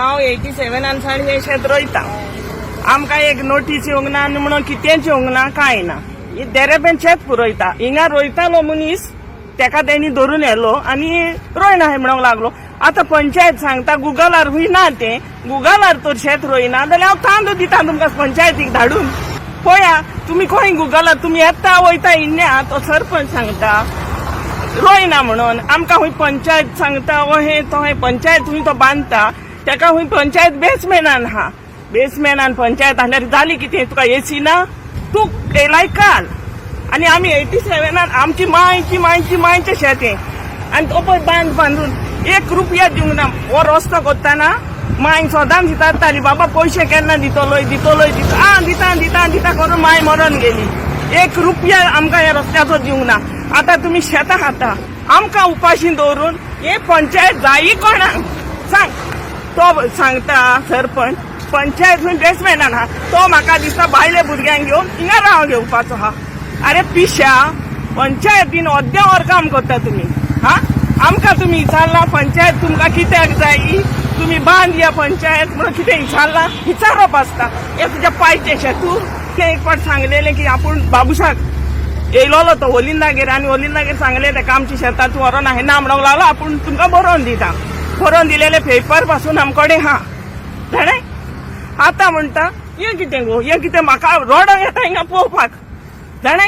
हांव 87 साल हे शेत रोयता. आमकां एक नोटीस येवंक ना आनी म्हणून कितेंच येवंक ना कांय ना. देरेबेन शेत पुरयता. हिंगा रोयतालो मनीस तेका तेणी धरून येलो आनी रोयना हे म्हणूंक लागलो. आतां पंचायत सांगता गुगलार हुयना तें, गुगलार तर शेत रोयना जाल्यार हांव तांदूळ दिता तुमकां पंचायतीक धाडून. पळया तुमी खंय गुगलार तुमी येता वयता इन्या तो सरपंच सांगता रोयना म्हणून. आमकां हुंय पंचायत सांगता हे तो पंचायत हुंय तो बांदता तेका हुंय पंचायत बेसमॅनान आहा. बेसमॅनान पंचायत आहल्यार जाली कितें तुका एसी ना तूं येयलाय काल. आनी आमी 87 आमची मांयचें शेत हें आनी तो पळय बांदून 1 रुपया दिवंक ना. हो रस्तो करतना मांय सदां दिताली बाबा पयशे केन्ना दितलोय दिता करून मांय मरून गेली. 1 रुपया आमकां ह्या रस्त्याचो दिवंक ना. आतां तुमी शेतां खाता आमकां उपाशी दवरून हे पंचायत जायी कोणाक सांग. तो सांगता सरपंच पंचायत हुंय बेसमॅनान आहा. तो म्हाका दिसता भायले भुरग्यांक घेवन हिंगा राव घेवपाचो आहा. अरे पिश्या पंचायतीन अद्द्यावर काम करता तुमी. हा आमकां तुमी विचारला पंचायत तुमकां कित्याक जाय तुमी बांद या पंचायत म्हणून कितें विचारला विचारप आसता. हे तुज्या पायचे शेतू तें एक फावट सांगलेलें की आपूण बाबुशाक येयलोलो तो ओलिंदागेर आनी ओलिंदागेर सांगलें तेका आमच्या शेतां तूं व्हरोन हेन्ना म्हणूंक लागलो आपूण तुमकां बरोवन दिता. बरोवन दिलेले पेपर पासून आमकडे हा जाणा. आतां म्हणटा हें कितें गो हें कितें म्हाका रोडाक येता हिंगा पळोवपाक जाणा.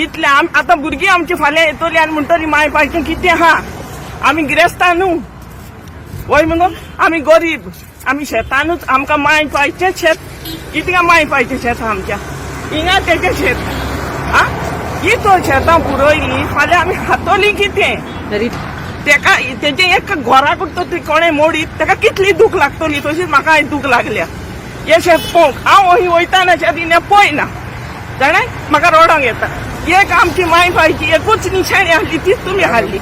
इतलें आतां भुरगीं आमची फाल्यां येतलीं आनी म्हणटलीं माय पायचें कितें आहा आमी गिरेस्तां न्हू वय म्हणून आमी गरीब आमी शेतानूच आमकां माय पायचें शेत इतका माय पायचें शेत आमच्या हिंगा तेचें शेत. आ ही तो शेतां पुरोयली फाल्यां आमी खातोली कितें तेका तेजे एक घोराकूच तो ती कोणें मोडीत तेका कितली दूख लागतली तशीच म्हाका दूख लागल्या. हे शेत पळोवंक हांव ही वयताना शेत हिने पळयना जाणा. म्हाका रोडाक येता. एक आमची माय पायची एकूच निशाणी आहली तीच तुमी हाडली.